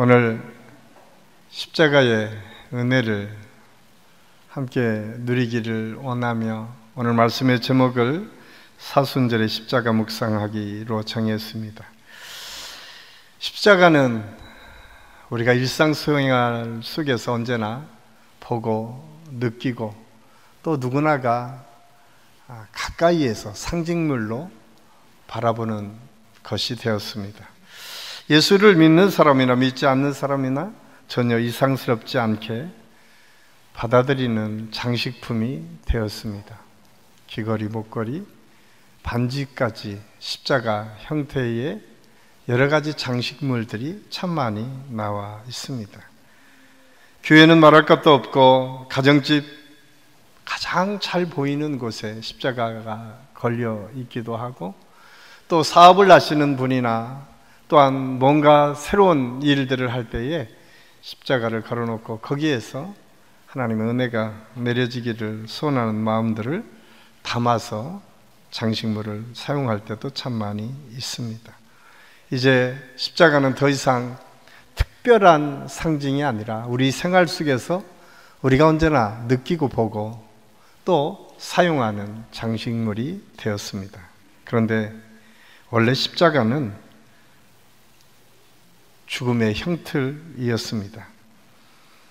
오늘 십자가의 은혜를 함께 누리기를 원하며 오늘 말씀의 제목을 사순절의 십자가 묵상하기로 정했습니다. 십자가는 우리가 일상생활 속에서 언제나 보고 느끼고 또 누구나가 가까이에서 상징물로 바라보는 것이 되었습니다. 예수를 믿는 사람이나 믿지 않는 사람이나 전혀 이상스럽지 않게 받아들이는 장식품이 되었습니다. 귀걸이, 목걸이, 반지까지 십자가 형태의 여러 가지 장식물들이 참 많이 나와 있습니다. 교회는 말할 것도 없고 가정집 가장 잘 보이는 곳에 십자가가 걸려 있기도 하고 또 사업을 하시는 분이나 또한 뭔가 새로운 일들을 할 때에 십자가를 걸어놓고 거기에서 하나님의 은혜가 내려지기를 소원하는 마음들을 담아서 장식물을 사용할 때도 참 많이 있습니다. 이제 십자가는 더 이상 특별한 상징이 아니라 우리 생활 속에서 우리가 언제나 느끼고 보고 또 사용하는 장식물이 되었습니다. 그런데 원래 십자가는 죽음의 형틀이었습니다.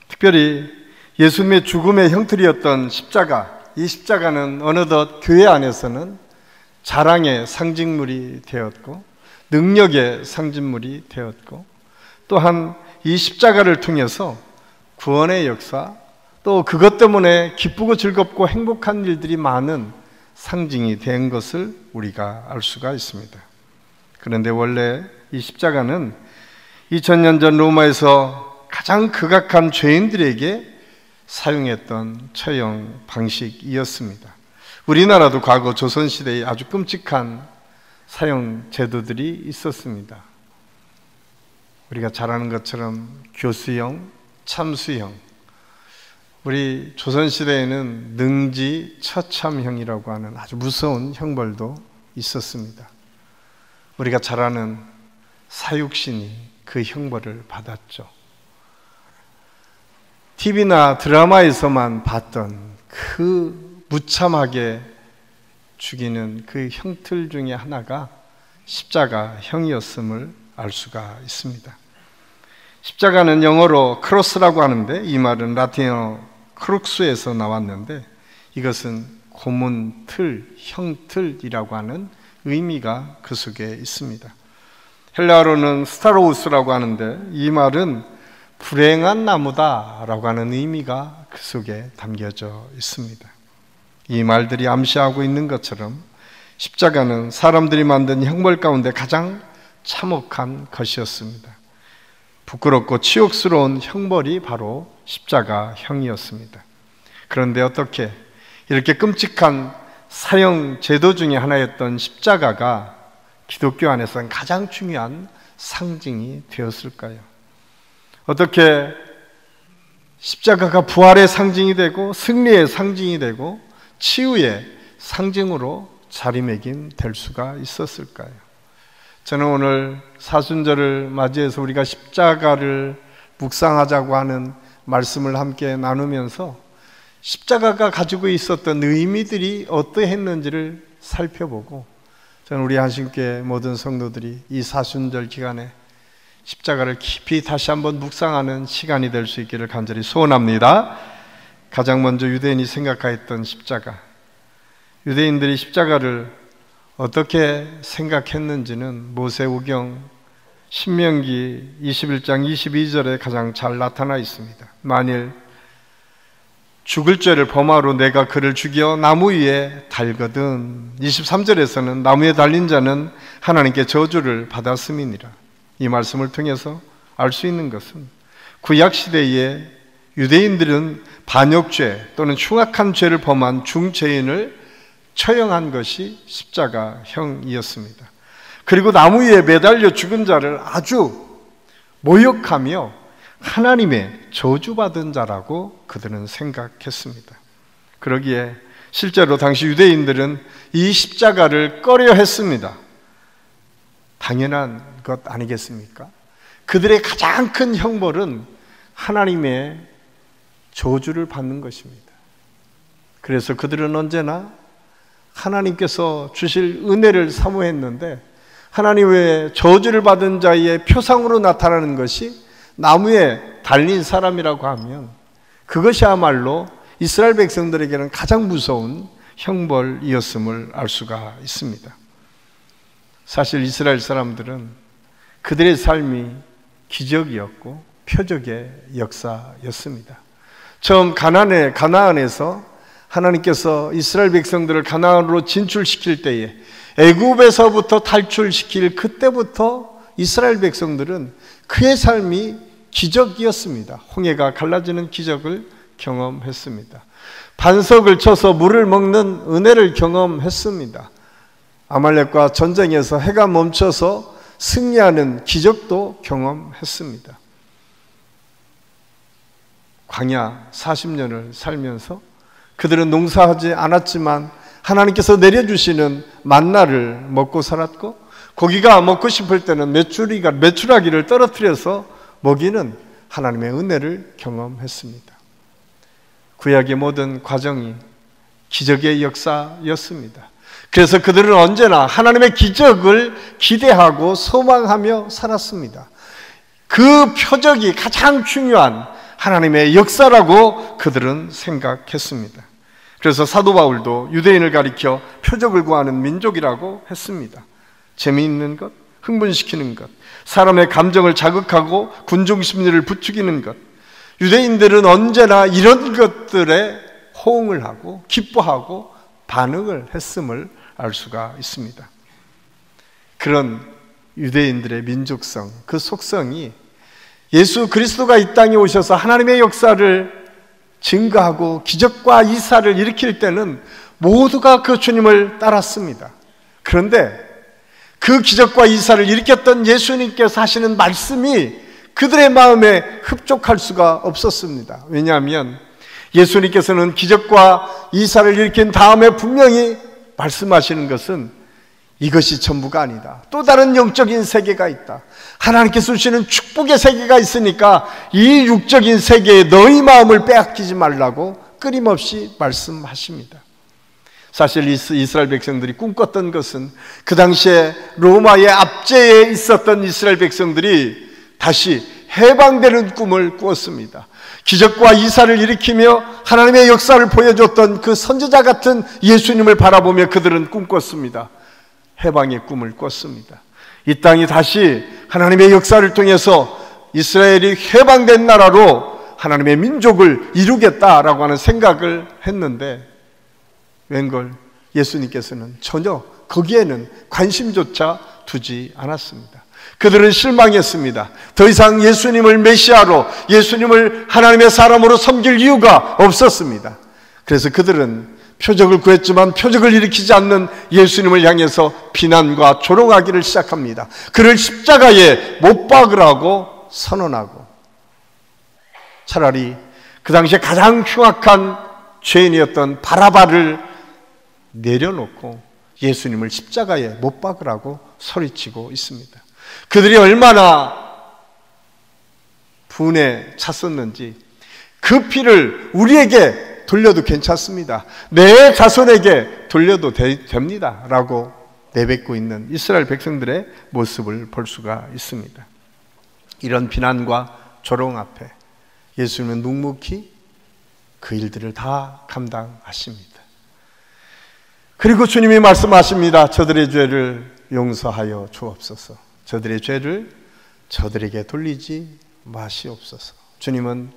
특별히 예수님의 죽음의 형틀이었던 십자가, 이 십자가는 어느덧 교회 안에서는 자랑의 상징물이 되었고 능력의 상징물이 되었고 또한 이 십자가를 통해서 구원의 역사 또 그것 때문에 기쁘고 즐겁고 행복한 일들이 많은 상징이 된 것을 우리가 알 수가 있습니다. 그런데 원래 이 십자가는 2000년 전 로마에서 가장 극악한 죄인들에게 사용했던 처형 방식이었습니다. 우리나라도 과거 조선시대에 아주 끔찍한 사형 제도들이 있었습니다. 우리가 잘 아는 것처럼 교수형, 참수형, 우리 조선시대에는 능지 처참형이라고 하는 아주 무서운 형벌도 있었습니다. 우리가 잘 아는 사육신이 그 형벌을 받았죠. TV나 드라마에서만 봤던 그 무참하게 죽이는 그 형틀 중에 하나가 십자가형이었음을 알 수가 있습니다. 십자가는 영어로 크로스라고 하는데 이 말은 라틴어 크룩스에서 나왔는데 이것은 고문 틀, 형틀이라고 하는 의미가 그 속에 있습니다. 헬라어로는 스타로우스라고 하는데 이 말은 불행한 나무다라고 하는 의미가 그 속에 담겨져 있습니다. 이 말들이 암시하고 있는 것처럼 십자가는 사람들이 만든 형벌 가운데 가장 참혹한 것이었습니다. 부끄럽고 치욕스러운 형벌이 바로 십자가형이었습니다. 그런데 어떻게 이렇게 끔찍한 사형 제도 중에 하나였던 십자가가 기독교 안에서는 가장 중요한 상징이 되었을까요? 어떻게 십자가가 부활의 상징이 되고 승리의 상징이 되고 치유의 상징으로 자리매김될 수가 있었을까요? 저는 오늘 사순절을 맞이해서 우리가 십자가를 묵상하자고 하는 말씀을 함께 나누면서 십자가가 가지고 있었던 의미들이 어떠했는지를 살펴보고 저는 우리 한신교회 모든 성도들이 이 사순절 기간에 십자가를 깊이 다시 한번 묵상하는 시간이 될 수 있기를 간절히 소원합니다. 가장 먼저 유대인이 생각하였던 십자가, 유대인들이 십자가를 어떻게 생각했는지는 모세오경 신명기 21장 22절에 가장 잘 나타나 있습니다. 만일 죽을 죄를 범하로 내가 그를 죽여 나무 위에 달거든 23절에서는 나무에 달린 자는 하나님께 저주를 받았음이니라. 이 말씀을 통해서 알 수 있는 것은 구약시대에 유대인들은 반역죄 또는 흉악한 죄를 범한 중죄인을 처형한 것이 십자가형이었습니다. 그리고 나무 위에 매달려 죽은 자를 아주 모욕하며 하나님의 저주받은 자라고 그들은 생각했습니다. 그러기에 실제로 당시 유대인들은 이 십자가를 꺼려 했습니다. 당연한 것 아니겠습니까? 그들의 가장 큰 형벌은 하나님의 저주를 받는 것입니다. 그래서 그들은 언제나 하나님께서 주실 은혜를 사모했는데 하나님의 저주를 받은 자의 표상으로 나타나는 것이 나무에 달린 사람이라고 하면 그것이야말로 이스라엘 백성들에게는 가장 무서운 형벌이었음을 알 수가 있습니다. 사실 이스라엘 사람들은 그들의 삶이 기적이었고 표적의 역사였습니다. 처음 가나안에서 하나님께서 이스라엘 백성들을 가나안으로 진출시킬 때에 애굽에서부터 탈출시킬 그때부터 이스라엘 백성들은 그의 삶이 기적이었습니다. 홍해가 갈라지는 기적을 경험했습니다. 반석을 쳐서 물을 먹는 은혜를 경험했습니다. 아말렉과 전쟁에서 해가 멈춰서 승리하는 기적도 경험했습니다. 광야 40년을 살면서 그들은 농사하지 않았지만 하나님께서 내려주시는 만나를 먹고 살았고 고기가 먹고 싶을 때는 메추라기를 떨어뜨려서 먹이는 하나님의 은혜를 경험했습니다. 구약의 모든 과정이 기적의 역사였습니다. 그래서 그들은 언제나 하나님의 기적을 기대하고 소망하며 살았습니다. 그 표적이 가장 중요한 하나님의 역사라고 그들은 생각했습니다. 그래서 사도 바울도 유대인을 가리켜 표적을 구하는 민족이라고 했습니다. 재미있는 것, 흥분시키는 것, 사람의 감정을 자극하고 군중 심리를 부추기는 것. 유대인들은 언제나 이런 것들에 호응을 하고 기뻐하고 반응을 했음을 알 수가 있습니다. 그런 유대인들의 민족성, 그 속성이 예수 그리스도가 이 땅에 오셔서 하나님의 역사를 증거하고 기적과 이사를 일으킬 때는 모두가 그 주님을 따랐습니다. 그런데 그 기적과 이사를 일으켰던 예수님께서 하시는 말씀이 그들의 마음에 흡족할 수가 없었습니다. 왜냐하면 예수님께서는 기적과 이사를 일으킨 다음에 분명히 말씀하시는 것은 이것이 전부가 아니다. 또 다른 영적인 세계가 있다. 하나님께서 주시는 축복의 세계가 있으니까 이 육적인 세계에 너희 마음을 빼앗기지 말라고 끊임없이 말씀하십니다. 사실 이스라엘 백성들이 꿈꿨던 것은 그 당시에 로마의 압제에 있었던 이스라엘 백성들이 다시 해방되는 꿈을 꾸었습니다. 기적과 이사를 일으키며 하나님의 역사를 보여줬던 그 선지자 같은 예수님을 바라보며 그들은 꿈꿨습니다. 해방의 꿈을 꿨습니다. 이 땅이 다시 하나님의 역사를 통해서 이스라엘이 해방된 나라로 하나님의 민족을 이루겠다라고 하는 생각을 했는데 웬걸 예수님께서는 전혀 거기에는 관심조차 두지 않았습니다. 그들은 실망했습니다. 더 이상 예수님을 메시아로, 예수님을 하나님의 사람으로 섬길 이유가 없었습니다. 그래서 그들은 표적을 구했지만 표적을 일으키지 않는 예수님을 향해서 비난과 조롱하기를 시작합니다. 그를 십자가에 못 박으라고 선언하고, 차라리 그 당시에 가장 흉악한 죄인이었던 바라바를 내려놓고 예수님을 십자가에 못 박으라고 소리치고 있습니다. 그들이 얼마나 분에 찼었는지, 그 피를 우리에게 돌려도 괜찮습니다. 내 자손에게 돌려도 됩니다 라고 내뱉고 있는 이스라엘 백성들의 모습을 볼 수가 있습니다. 이런 비난과 조롱 앞에 예수님은 묵묵히 그 일들을 다 감당하십니다. 그리고 주님이 말씀하십니다. 저들의 죄를 용서하여 주옵소서. 저들의 죄를 저들에게 돌리지 마시옵소서. 주님은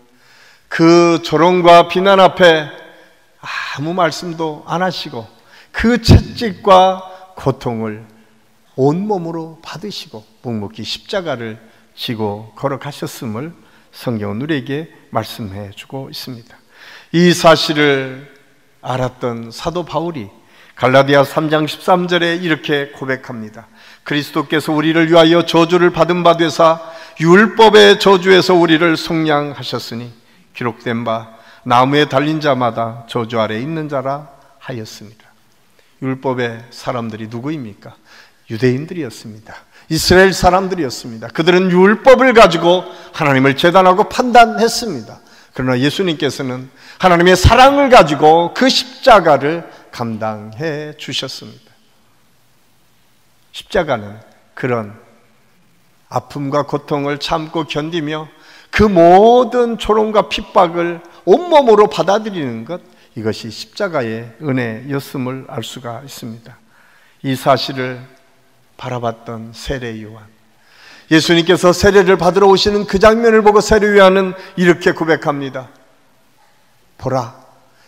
그 조롱과 비난 앞에 아무 말씀도 안 하시고 그 채찍과 고통을 온몸으로 받으시고 묵묵히 십자가를 지고 걸어가셨음을 성경은 우리에게 말씀해 주고 있습니다. 이 사실을 알았던 사도 바울이 갈라디아 3장 13절에 이렇게 고백합니다. 그리스도께서 우리를 위하여 저주를 받은 바 되사 율법의 저주에서 우리를 속량하셨으니 기록된 바 나무에 달린 자마다 저주 아래 있는 자라 하였습니다. 율법의 사람들이 누구입니까? 유대인들이었습니다. 이스라엘 사람들이었습니다. 그들은 율법을 가지고 하나님을 재단하고 판단했습니다. 그러나 예수님께서는 하나님의 사랑을 가지고 그 십자가를 감당해 주셨습니다. 십자가는 그런 아픔과 고통을 참고 견디며 그 모든 조롱과 핍박을 온몸으로 받아들이는 것, 이것이 십자가의 은혜였음을 알 수가 있습니다. 이 사실을 바라봤던 세례 요한, 예수님께서 세례를 받으러 오시는 그 장면을 보고 세례 요한은 이렇게 고백합니다. 보라,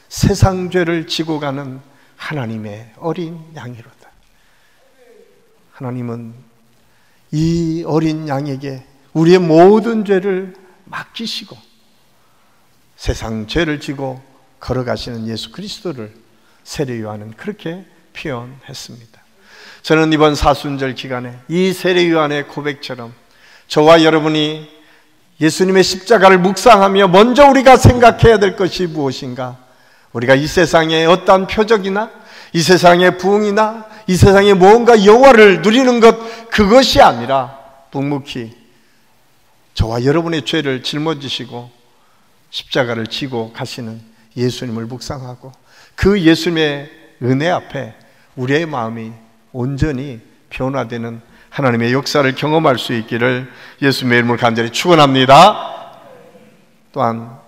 세상 죄를 지고 가는 하나님의 어린 양이로다. 하나님은 이 어린 양에게 우리의 모든 죄를 맡기시고 세상 죄를 지고 걸어가시는 예수 그리스도를 세례 요한은 그렇게 표현했습니다. 저는 이번 사순절 기간에 이 세례 요한의 고백처럼 저와 여러분이 예수님의 십자가를 묵상하며 먼저 우리가 생각해야 될 것이 무엇인가? 우리가 이 세상의 어떠한 표적이나 이 세상의 부흥이나 이 세상의 무언가 영화를 누리는 것, 그것이 아니라 묵묵히 저와 여러분의 죄를 짊어지시고 십자가를 지고 가시는 예수님을 묵상하고 그 예수님의 은혜 앞에 우리의 마음이 온전히 변화되는 하나님의 역사를 경험할 수 있기를 예수님의 이름으로 간절히 축원합니다. 또한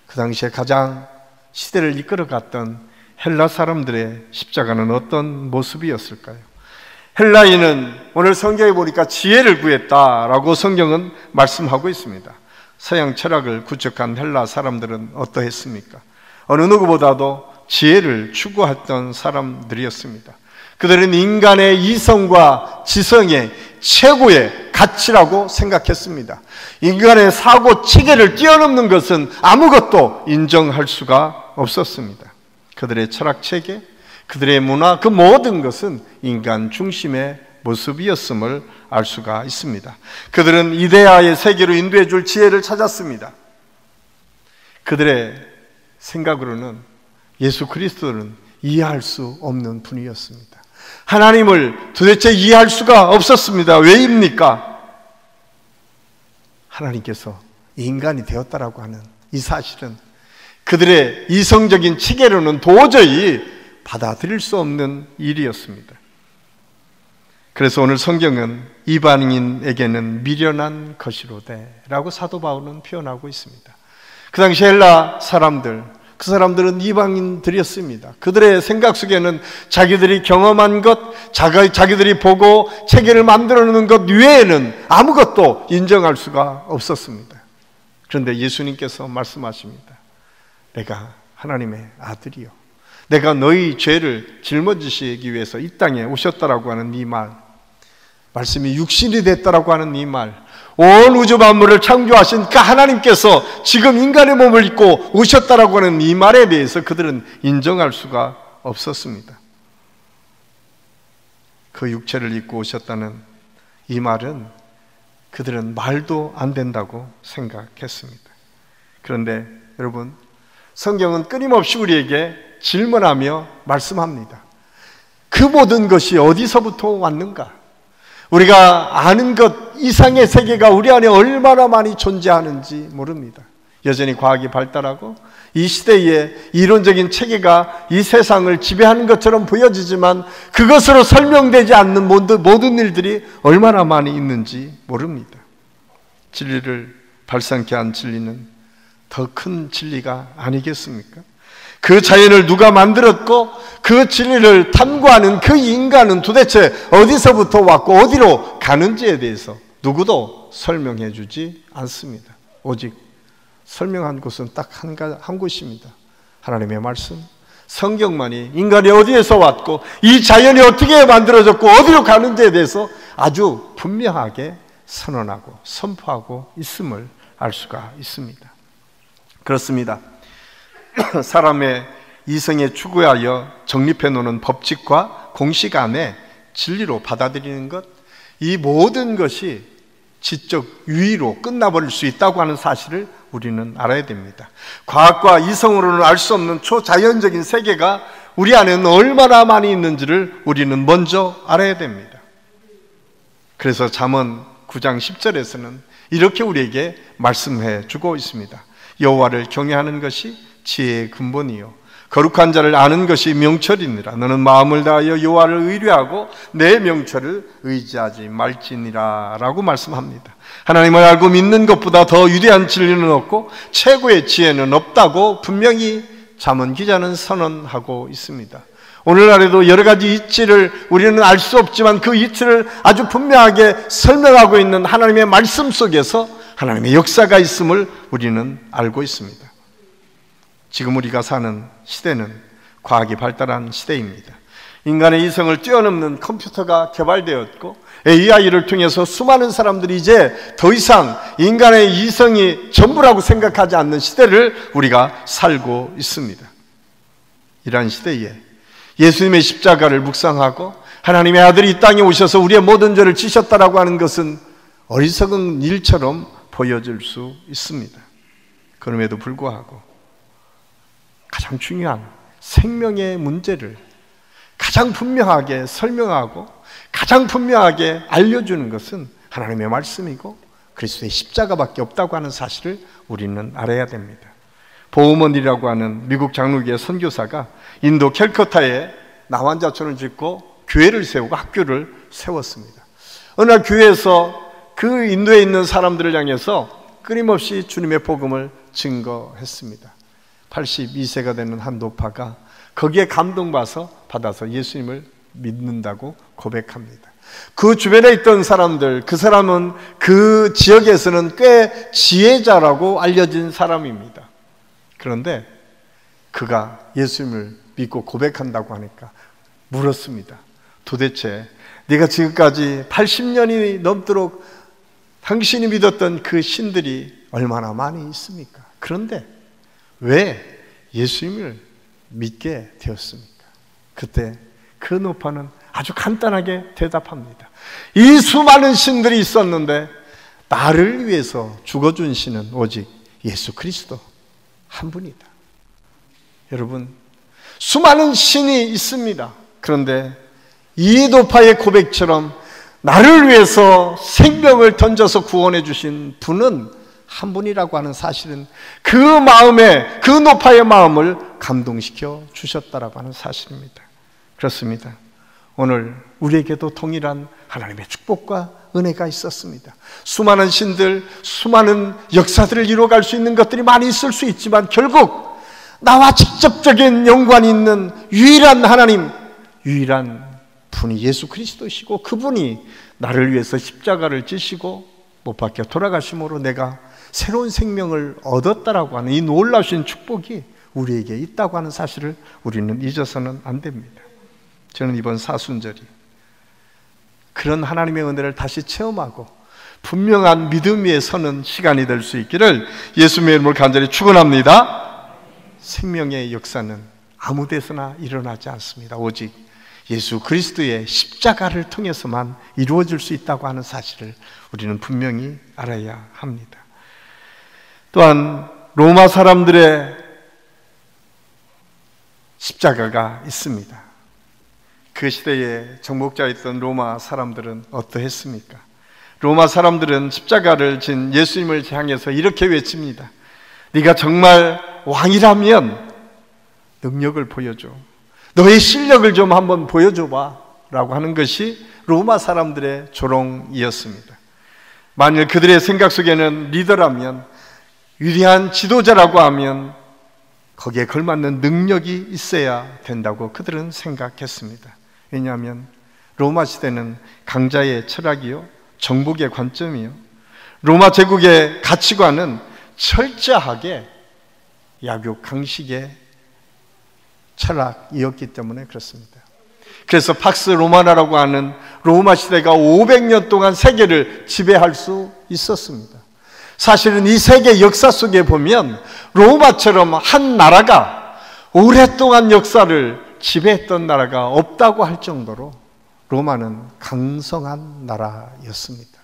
그 당시에 가장 시대를 이끌어갔던 헬라 사람들의 십자가는 어떤 모습이었을까요? 헬라인은 오늘 성경에 보니까 지혜를 구했다라고 성경은 말씀하고 있습니다. 서양 철학을 구축한 헬라 사람들은 어떠했습니까? 어느 누구보다도 지혜를 추구했던 사람들이었습니다. 그들은 인간의 이성과 지성의 최고의 가치라고 생각했습니다. 인간의 사고 체계를 뛰어넘는 것은 아무것도 인정할 수가 없었습니다. 그들의 철학 체계, 그들의 문화, 그 모든 것은 인간 중심의 모습이었음을 알 수가 있습니다. 그들은 이데아의 세계로 인도해 줄 지혜를 찾았습니다. 그들의 생각으로는 예수 그리스도는 이해할 수 없는 분이었습니다. 하나님을 도대체 이해할 수가 없었습니다. 왜입니까? 하나님께서 인간이 되었다라고 하는 이 사실은 그들의 이성적인 체계로는 도저히 받아들일 수 없는 일이었습니다. 그래서 오늘 성경은 이방인에게는 미련한 것이로되 라고 사도 바울은 표현하고 있습니다. 그 당시 헬라 사람들, 그 사람들은 이방인들이었습니다. 그들의 생각 속에는 자기들이 경험한 것, 자기들이 보고 체계를 만들어 놓는 것 외에는 아무것도 인정할 수가 없었습니다. 그런데 예수님께서 말씀하십니다. 내가 하나님의 아들이요, 내가 너희 죄를 짊어지시기 위해서 이 땅에 오셨다라고 하는 이 말, 말씀이 육신이 됐다라고 하는 이 말, 온 우주 만물을 창조하신 그 하나님께서 지금 인간의 몸을 입고 오셨다라고 하는 이 말에 대해서 그들은 인정할 수가 없었습니다. 그 육체를 입고 오셨다는 이 말은 그들은 말도 안 된다고 생각했습니다. 그런데 여러분, 성경은 끊임없이 우리에게 질문하며 말씀합니다. 그 모든 것이 어디서부터 왔는가? 우리가 아는 것 이상의 세계가 우리 안에 얼마나 많이 존재하는지 모릅니다. 여전히 과학이 발달하고 이 시대의 이론적인 체계가 이 세상을 지배하는 것처럼 보여지지만 그것으로 설명되지 않는 모든 일들이 얼마나 많이 있는지 모릅니다. 진리를 발산케 한 진리는 더 큰 진리가 아니겠습니까? 그 자연을 누가 만들었고 그 진리를 탐구하는 그 인간은 도대체 어디서부터 왔고 어디로 가는지에 대해서 누구도 설명해 주지 않습니다. 오직 설명한 곳은 딱 한 곳입니다. 하나님의 말씀, 성경만이 인간이 어디에서 왔고 이 자연이 어떻게 만들어졌고 어디로 가는지에 대해서 아주 분명하게 선언하고 선포하고 있음을 알 수가 있습니다. 그렇습니다. 사람의 이성에 추구하여 정립해 놓은 법칙과 공식 안에 진리로 받아들이는 것, 이 모든 것이 지적 유의로 끝나버릴 수 있다고 하는 사실을 우리는 알아야 됩니다. 과학과 이성으로는 알 수 없는 초자연적인 세계가 우리 안에는 얼마나 많이 있는지를 우리는 먼저 알아야 됩니다. 그래서 잠언 9장 10절에서는 이렇게 우리에게 말씀해 주고 있습니다. 여호와를 경외하는 것이 지혜의 근본이요 거룩한 자를 아는 것이 명철이니라. 너는 마음을 다하여 여호와를 의뢰하고 내 명철을 의지하지 말지니라 라고 말씀합니다. 하나님을 알고 믿는 것보다 더 위대한 진리는 없고 최고의 지혜는 없다고 분명히 잠언 기자는 선언하고 있습니다. 오늘날에도 여러 가지 이치를 우리는 알 수 없지만 그 이치를 아주 분명하게 설명하고 있는 하나님의 말씀 속에서 하나님의 역사가 있음을 우리는 알고 있습니다. 지금 우리가 사는 시대는 과학이 발달한 시대입니다. 인간의 이성을 뛰어넘는 컴퓨터가 개발되었고 AI를 통해서 수많은 사람들이 이제 더 이상 인간의 이성이 전부라고 생각하지 않는 시대를 우리가 살고 있습니다. 이러한 시대에 예수님의 십자가를 묵상하고 하나님의 아들이 이 땅에 오셔서 우리의 모든 죄를 지셨다라고 하는 것은 어리석은 일처럼 보여질 수 있습니다. 그럼에도 불구하고 가장 중요한 생명의 문제를 가장 분명하게 설명하고 가장 분명하게 알려주는 것은 하나님의 말씀이고 그리스도의 십자가밖에 없다고 하는 사실을 우리는 알아야 됩니다. 보우먼이라고 하는 미국 장로교의 선교사가 인도 캘커타에 나환자촌을 짓고 교회를 세우고 학교를 세웠습니다. 어느 날 교회에서 그 인도에 있는 사람들을 향해서 끊임없이 주님의 복음을 증거했습니다. 82세가 되는 한 노파가 거기에 받아서 예수님을 믿는다고 고백합니다. 그 주변에 있던 사람들, 그 사람은 그 지역에서는 꽤 지혜자라고 알려진 사람입니다. 그런데 그가 예수님을 믿고 고백한다고 하니까 물었습니다. 도대체 네가 지금까지 80년이 넘도록 당신이 믿었던 그 신들이 얼마나 많이 있습니까? 그런데 왜 예수님을 믿게 되었습니까? 그때 그 노파는 아주 간단하게 대답합니다. 이 수많은 신들이 있었는데 나를 위해서 죽어준 신은 오직 예수 그리스도 한 분이다. 여러분, 수많은 신이 있습니다. 그런데 이 노파의 고백처럼 나를 위해서 생명을 던져서 구원해 주신 분은 한 분이라고 하는 사실은 그 마음에, 그 노파의 마음을 감동시켜 주셨다라고 하는 사실입니다. 그렇습니다. 오늘 우리에게도 동일한 하나님의 축복과 은혜가 있었습니다. 수많은 신들, 수많은 역사들을 이루어갈 수 있는 것들이 많이 있을 수 있지만 결국 나와 직접적인 연관이 있는 유일한 하나님, 유일한 분이 예수 그리스도시고 그분이 나를 위해서 십자가를 지시고 못 박혀 돌아가심으로 내가 새로운 생명을 얻었다라고 하는 이 놀라우신 축복이 우리에게 있다고 하는 사실을 우리는 잊어서는 안 됩니다. 저는 이번 사순절이 그런 하나님의 은혜를 다시 체험하고 분명한 믿음 위에 서는 시간이 될 수 있기를 예수님의 이름으로 간절히 축원합니다. 생명의 역사는 아무 데서나 일어나지 않습니다. 오직 예수 그리스도의 십자가를 통해서만 이루어질 수 있다고 하는 사실을 우리는 분명히 알아야 합니다. 또한 로마 사람들의 십자가가 있습니다. 그 시대에 정복자였던 로마 사람들은 어떠했습니까? 로마 사람들은 십자가를 진 예수님을 향해서 이렇게 외칩니다. 네가 정말 왕이라면 능력을 보여줘. 너의 실력을 좀 한번 보여줘봐 라고 하는 것이 로마 사람들의 조롱이었습니다. 만일 그들의 생각 속에는 리더라면, 위대한 지도자라고 하면 거기에 걸맞는 능력이 있어야 된다고 그들은 생각했습니다. 왜냐하면 로마 시대는 강자의 철학이요, 정복의 관점이요, 로마 제국의 가치관은 철저하게 약육 강식의 철학이었기 때문에 그렇습니다. 그래서 팍스 로마나라고 하는 로마 시대가 500년 동안 세계를 지배할 수 있었습니다. 사실은 이 세계 역사 속에 보면 로마처럼 한 나라가 오랫동안 역사를 지배했던 나라가 없다고 할 정도로 로마는 강성한 나라였습니다.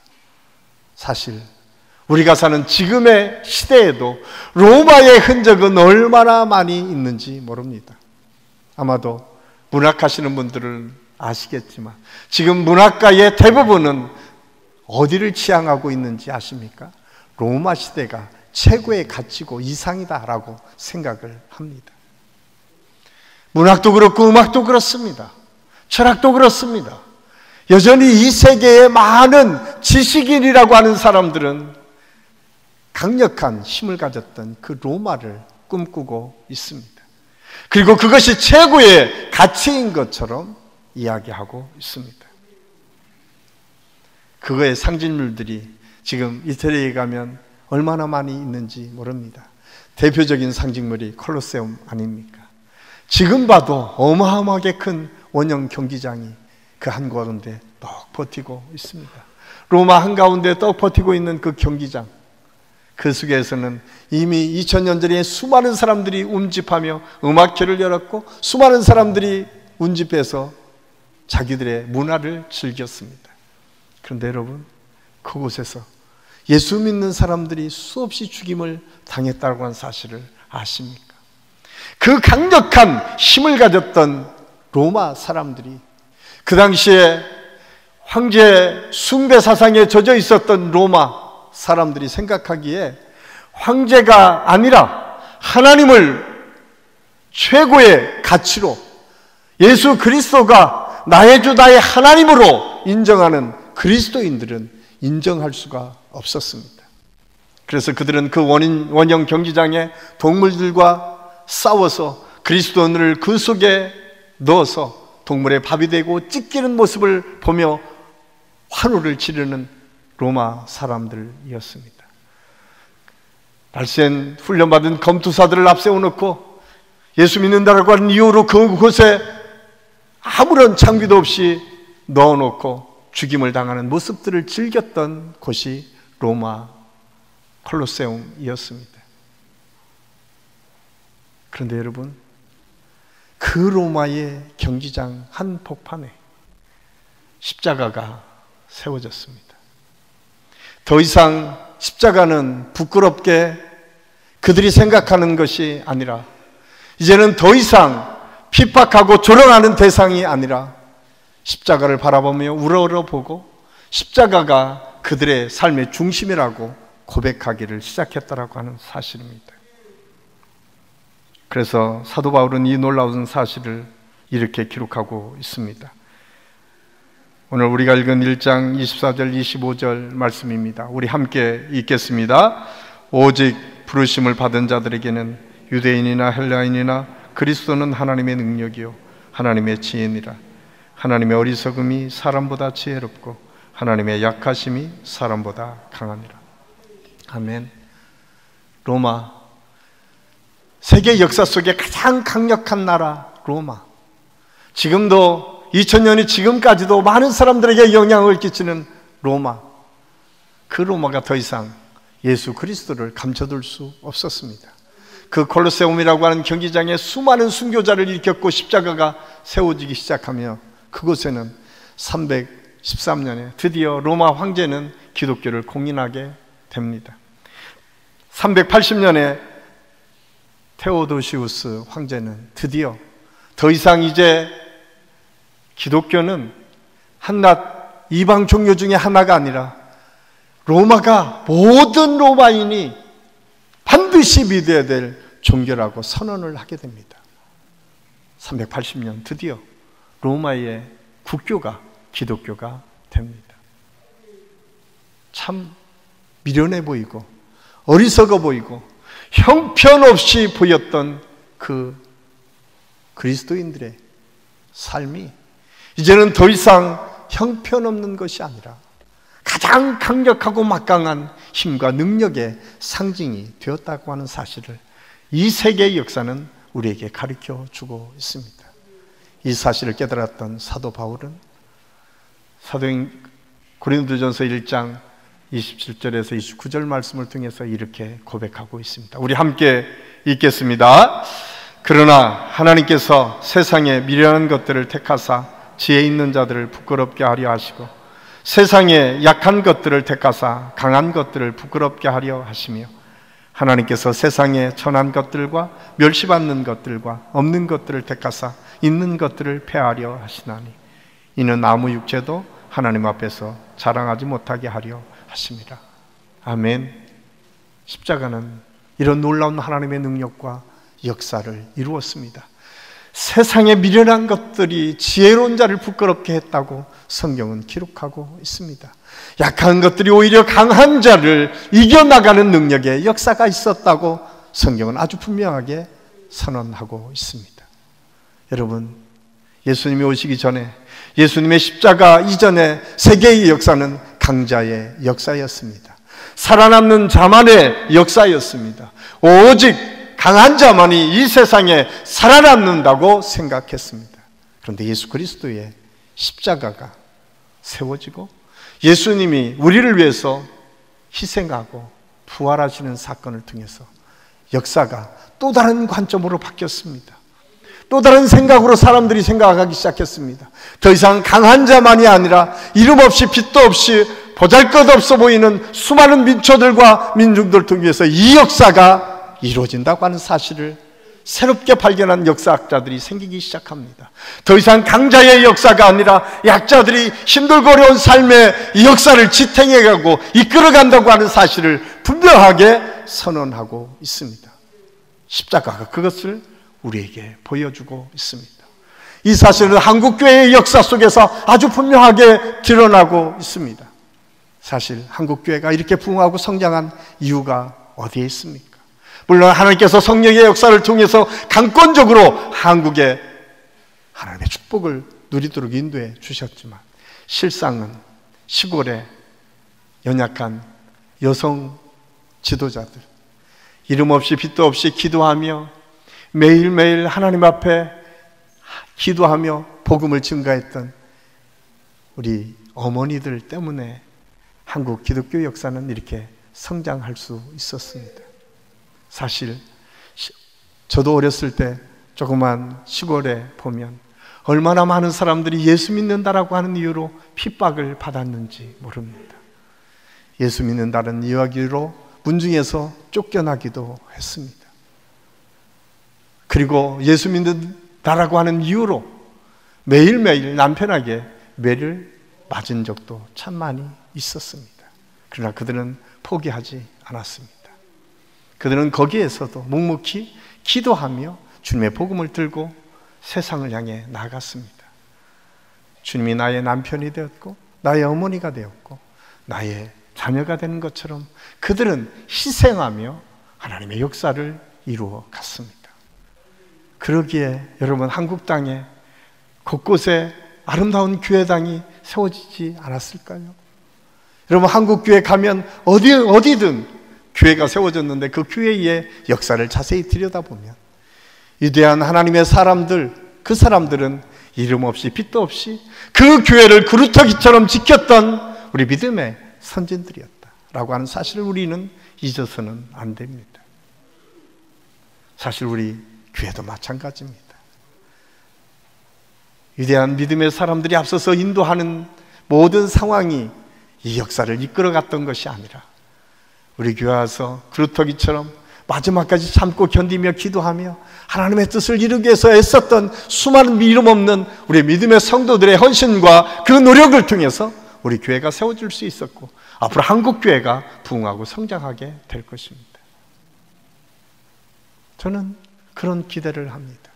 사실 우리가 사는 지금의 시대에도 로마의 흔적은 얼마나 많이 있는지 모릅니다. 아마도 문학하시는 분들은 아시겠지만 지금 문학가의 대부분은 어디를 지향하고 있는지 아십니까? 로마 시대가 최고의 가치고 이상이다라고 생각을 합니다. 문학도 그렇고 음악도 그렇습니다. 철학도 그렇습니다. 여전히 이 세계의 많은 지식인이라고 하는 사람들은 강력한 힘을 가졌던 그 로마를 꿈꾸고 있습니다. 그리고 그것이 최고의 가치인 것처럼 이야기하고 있습니다. 그거의 상징물들이 지금 이태리에 가면 얼마나 많이 있는지 모릅니다. 대표적인 상징물이 콜로세움 아닙니까? 지금 봐도 어마어마하게 큰 원형 경기장이 그 한가운데 떡 버티고 있습니다. 로마 한가운데 떡 버티고 있는 그 경기장, 그 속에서는 이미 2000년 전에 수많은 사람들이 운집하며 음악회를 열었고 수많은 사람들이 운집해서 자기들의 문화를 즐겼습니다. 그런데 여러분, 그곳에서 예수 믿는 사람들이 수없이 죽임을 당했다고 하는 사실을 아십니까? 그 강력한 힘을 가졌던 로마 사람들이 그 당시에 황제 숭배 사상에 젖어 있었던 로마 사람들이 생각하기에 황제가 아니라 하나님을 최고의 가치로 예수 그리스도가 나의 주 나의 하나님으로 인정하는 그리스도인들은 인정할 수가 없었습니다. 그래서 그들은 그 원형 경기장에 동물들과 싸워서 그리스도인을 그 속에 넣어서 동물의 밥이 되고 찢기는 모습을 보며 환호를 지르는 로마 사람들이었습니다. 날쌘 훈련받은 검투사들을 앞세워놓고 예수 믿는다라고 하는 이유로 그곳에 아무런 장비도 없이 넣어놓고 죽임을 당하는 모습들을 즐겼던 곳이 로마 콜로세움이었습니다. 그런데 여러분, 그 로마의 경기장 한복판에 십자가가 세워졌습니다. 더 이상 십자가는 부끄럽게 그들이 생각하는 것이 아니라 이제는 더 이상 핍박하고 조롱하는 대상이 아니라 십자가를 바라보며 우러러보고 십자가가 그들의 삶의 중심이라고 고백하기를 시작했다라고 하는 사실입니다. 그래서 사도 바울은 이 놀라운 사실을 이렇게 기록하고 있습니다. 오늘 우리가 읽은 1장 24절 25절 말씀입니다. 우리 함께 읽겠습니다. 오직 부르심을 받은 자들에게는 유대인이나 헬라인이나 그리스도는 하나님의 능력이요 하나님의 지혜니라. 하나님의 어리석음이 사람보다 지혜롭고 하나님의 약하심이 사람보다 강하니라. 아멘. 로마, 세계 역사 속에 가장 강력한 나라 로마. 지금도 2000년이 지금까지도 많은 사람들에게 영향을 끼치는 로마. 그 로마가 더 이상 예수 그리스도를 감춰둘 수 없었습니다. 그 콜로세움이라고 하는 경기장에 수많은 순교자를 일으켰고 십자가가 세워지기 시작하며 그곳에는 313년에 드디어 로마 황제는 기독교를 공인하게 됩니다. 380년에 테오도시우스 황제는 드디어 더 이상 이제 기독교는 한낱 이방 종교 중에 하나가 아니라 로마가 모든 로마인이 반드시 믿어야 될 종교라고 선언을 하게 됩니다. 380년 드디어 로마의 국교가 기독교가 됩니다. 참 미련해 보이고 어리석어 보이고 형편없이 보였던 그 그리스도인들의 삶이 이제는 더 이상 형편없는 것이 아니라 가장 강력하고 막강한 힘과 능력의 상징이 되었다고 하는 사실을 이 세계의 역사는 우리에게 가르쳐 주고 있습니다. 이 사실을 깨달았던 사도 바울은 사도행 고린도전서 1장 27절에서 29절 말씀을 통해서 이렇게 고백하고 있습니다. 우리 함께 읽겠습니다. 그러나 하나님께서 세상의 미련한 것들을 택하사 지혜 있는 자들을 부끄럽게 하려 하시고 세상의 약한 것들을 택하사 강한 것들을 부끄럽게 하려 하시며 하나님께서 세상의 천한 것들과 멸시받는 것들과 없는 것들을 택하사 있는 것들을 폐하려 하시나니 이는 아무 육체도 하나님 앞에서 자랑하지 못하게 하려 하십니다. 아멘. 십자가는 이런 놀라운 하나님의 능력과 역사를 이루었습니다. 세상에 미련한 것들이 지혜로운 자를 부끄럽게 했다고 성경은 기록하고 있습니다. 약한 것들이 오히려 강한 자를 이겨나가는 능력의 역사가 있었다고 성경은 아주 분명하게 선언하고 있습니다. 여러분, 예수님이 오시기 전에, 예수님의 십자가 이전에 세계의 역사는 강자의 역사였습니다. 살아남는 자만의 역사였습니다. 오직 강한 자만이 이 세상에 살아남는다고 생각했습니다. 그런데 예수 그리스도의 십자가가 세워지고 예수님이 우리를 위해서 희생하고 부활하시는 사건을 통해서 역사가 또 다른 관점으로 바뀌었습니다. 또 다른 생각으로 사람들이 생각하기 시작했습니다. 더 이상 강한 자만이 아니라 이름 없이 빛도 없이 보잘것없어 보이는 수많은 민초들과 민중들을 통해서 이 역사가 이루어진다고 하는 사실을 새롭게 발견한 역사학자들이 생기기 시작합니다. 더 이상 강자의 역사가 아니라 약자들이 힘들고 어려운 삶의 이 역사를 지탱해가고 이끌어간다고 하는 사실을 분명하게 선언하고 있습니다. 십자가가 그것을 우리에게 보여주고 있습니다. 이 사실은 한국교회의 역사 속에서 아주 분명하게 드러나고 있습니다. 사실 한국교회가 이렇게 부흥하고 성장한 이유가 어디에 있습니까? 물론 하나님께서 성령의 역사를 통해서 강권적으로 한국에 하나님의 축복을 누리도록 인도해 주셨지만 실상은 시골에 연약한 여성 지도자들, 이름 없이 빛도 없이 기도하며 매일매일 하나님 앞에 기도하며 복음을 증가했던 우리 어머니들 때문에 한국 기독교 역사는 이렇게 성장할 수 있었습니다. 사실 저도 어렸을 때 조그만 시골에 보면 얼마나 많은 사람들이 예수 믿는다라고 하는 이유로 핍박을 받았는지 모릅니다. 예수 믿는다는 이야기로 문중에서 쫓겨나기도 했습니다. 그리고 예수 믿는다라고 하는 이유로 매일매일 남편에게 매를 맞은 적도 참 많이 있었습니다. 그러나 그들은 포기하지 않았습니다. 그들은 거기에서도 묵묵히 기도하며 주님의 복음을 들고 세상을 향해 나아갔습니다. 주님이 나의 남편이 되었고 나의 어머니가 되었고 나의 자녀가 되는 것처럼 그들은 희생하며 하나님의 역사를 이루어 갔습니다. 그러기에 여러분, 한국 땅에 곳곳에 아름다운 교회당이 세워지지 않았을까요? 여러분, 한국 교회 가면 어디든 교회가 세워졌는데 그 교회의 역사를 자세히 들여다보면 위대한 하나님의 사람들, 그 사람들은 이름 없이 빛도 없이 그 교회를 그루터기처럼 지켰던 우리 믿음의 선진들이었다라고 하는 사실을 우리는 잊어서는 안 됩니다. 사실 우리 교회도 마찬가지입니다. 위대한 믿음의 사람들이 앞서서 인도하는 모든 상황이 이 역사를 이끌어갔던 것이 아니라 우리 교회 와서 그루터기처럼 마지막까지 참고 견디며 기도하며 하나님의 뜻을 이루기 위해서 애썼던 수많은 이름 없는 우리 믿음의 성도들의 헌신과 그 노력을 통해서 우리 교회가 세워질 수 있었고 앞으로 한국 교회가 부흥하고 성장하게 될 것입니다. 저는 그런 기대를 합니다.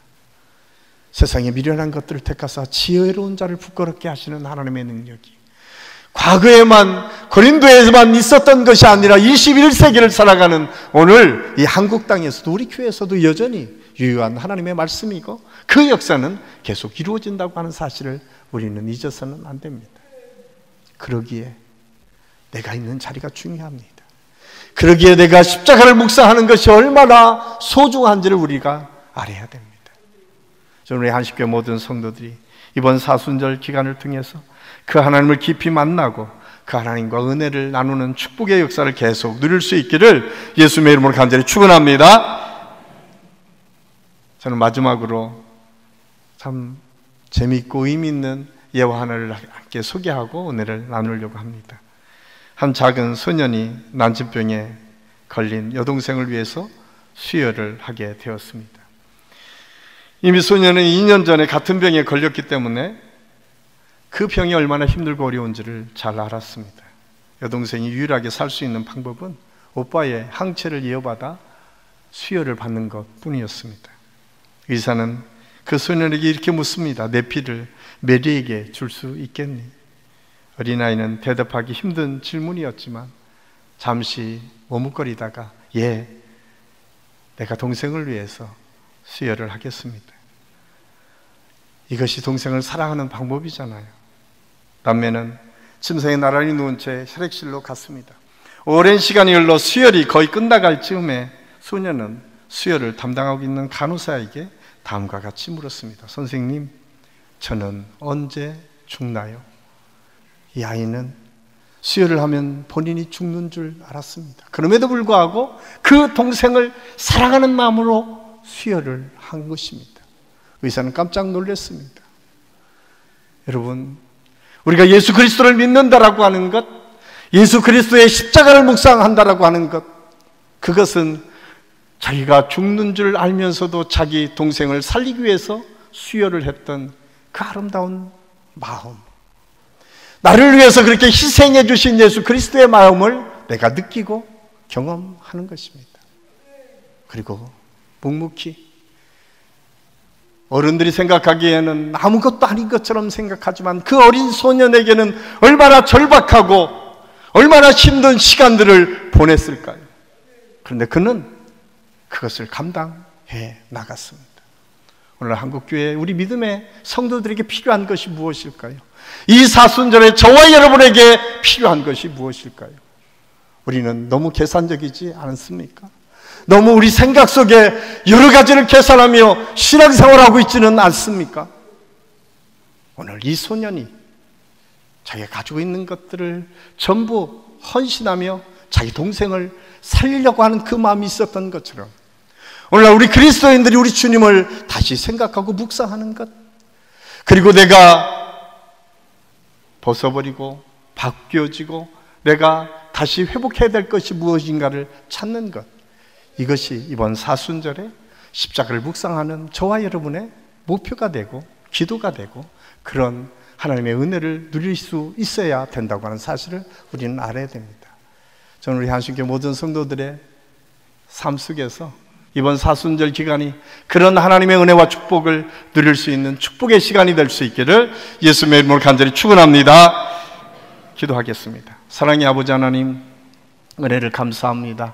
세상에 미련한 것들을 택하사 지혜로운 자를 부끄럽게 하시는 하나님의 능력이 과거에만 고린도에만 있었던 것이 아니라 21세기를 살아가는 오늘 이 한국 땅에서도 우리 교회에서도 여전히 유효한 하나님의 말씀이고 그 역사는 계속 이루어진다고 하는 사실을 우리는 잊어서는 안 됩니다. 그러기에 내가 있는 자리가 중요합니다. 그러기에 내가 십자가를 묵상하는 것이 얼마나 소중한지를 우리가 알아야 됩니다. 저는 우리 한식교회 모든 성도들이 이번 사순절 기간을 통해서 그 하나님을 깊이 만나고 그 하나님과 은혜를 나누는 축복의 역사를 계속 누릴 수 있기를 예수님의 이름으로 간절히 축원합니다. 저는 마지막으로 참 재미있고 의미 있는 예화 하나를 함께 소개하고 은혜를 나누려고 합니다. 한 작은 소년이 난치병에 걸린 여동생을 위해서 수혈을 하게 되었습니다. 이미 소년은 2년 전에 같은 병에 걸렸기 때문에 그 병이 얼마나 힘들고 어려운지를 잘 알았습니다. 여동생이 유일하게 살 수 있는 방법은 오빠의 항체를 이어받아 수혈을 받는 것 뿐이었습니다. 의사는 그 소년에게 이렇게 묻습니다. 내 피를 메리에게 줄 수 있겠니? 어린아이는 대답하기 힘든 질문이었지만 잠시 머뭇거리다가 예, 내가 동생을 위해서 수혈을 하겠습니다. 이것이 동생을 사랑하는 방법이잖아요. 남매는 침상에 나란히 누운 채 혈액실로 갔습니다. 오랜 시간이 흘러 수혈이 거의 끝나갈 즈음에 소녀는 수혈을 담당하고 있는 간호사에게 다음과 같이 물었습니다. 선생님, 저는 언제 죽나요? 이 아이는 수혈을 하면 본인이 죽는 줄 알았습니다. 그럼에도 불구하고 그 동생을 사랑하는 마음으로 수혈을 한 것입니다. 의사는 깜짝 놀랐습니다. 여러분, 우리가 예수 그리스도를 믿는다라고 하는 것, 예수 그리스도의 십자가를 묵상한다라고 하는 것, 그것은 자기가 죽는 줄 알면서도 자기 동생을 살리기 위해서 수혈을 했던 그 아름다운 마음, 나를 위해서 그렇게 희생해 주신 예수 그리스도의 마음을 내가 느끼고 경험하는 것입니다. 그리고 묵묵히 어른들이 생각하기에는 아무것도 아닌 것처럼 생각하지만 그 어린 소년에게는 얼마나 절박하고 얼마나 힘든 시간들을 보냈을까요? 그런데 그는 그것을 감당해 나갔습니다. 오늘 한국교회 우리 믿음의 성도들에게 필요한 것이 무엇일까요? 이 사순절에 저와 여러분에게 필요한 것이 무엇일까요? 우리는 너무 계산적이지 않습니까? 너무 우리 생각 속에 여러 가지를 계산하며 신앙생활하고 있지는 않습니까? 오늘 이 소년이 자기가 가지고 있는 것들을 전부 헌신하며 자기 동생을 살리려고 하는 그 마음이 있었던 것처럼 오늘날 우리 그리스도인들이 우리 주님을 다시 생각하고 묵상하는 것, 그리고 내가 벗어버리고 바뀌어지고 내가 다시 회복해야 될 것이 무엇인가를 찾는 것, 이것이 이번 사순절에 십자가를 묵상하는 저와 여러분의 목표가 되고 기도가 되고 그런 하나님의 은혜를 누릴 수 있어야 된다고 하는 사실을 우리는 알아야 됩니다. 저는 우리 한신교회 모든 성도들의 삶 속에서 이번 사순절 기간이 그런 하나님의 은혜와 축복을 누릴 수 있는 축복의 시간이 될 수 있기를 예수님의 이름으로 간절히 축원합니다. 기도하겠습니다. 사랑의 아버지 하나님, 은혜를 감사합니다.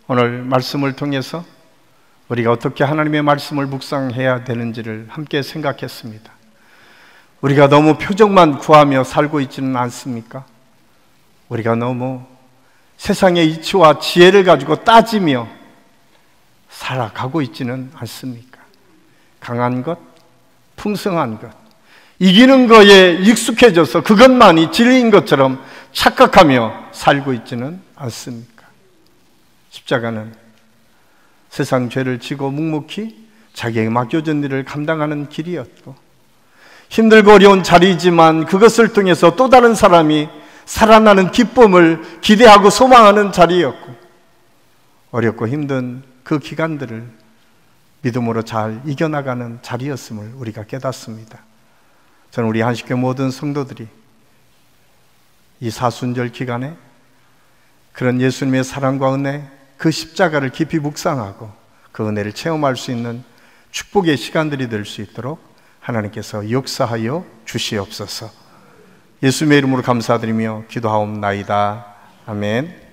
오늘 말씀을 통해서 우리가 어떻게 하나님의 말씀을 묵상해야 되는지를 함께 생각했습니다. 우리가 너무 표적만 구하며 살고 있지는 않습니까? 우리가 너무 세상의 이치와 지혜를 가지고 따지며 살아가고 있지는 않습니까? 강한 것, 풍성한 것, 이기는 거에 익숙해져서 그것만이 진리인 것처럼 착각하며 살고 있지는 않습니까? 십자가는 세상 죄를 지고 묵묵히 자기에게 맡겨진 일을 감당하는 길이었고, 힘들고 어려운 자리이지만 그것을 통해서 또 다른 사람이 살아나는 기쁨을 기대하고 소망하는 자리였고, 어렵고 힘든 그 기간들을 믿음으로 잘 이겨나가는 자리였음을 우리가 깨닫습니다. 저는 우리 한식교회 모든 성도들이 이 사순절 기간에 그런 예수님의 사랑과 은혜, 그 십자가를 깊이 묵상하고 그 은혜를 체험할 수 있는 축복의 시간들이 될 수 있도록 하나님께서 역사하여 주시옵소서. 예수님의 이름으로 감사드리며 기도하옵나이다. 아멘.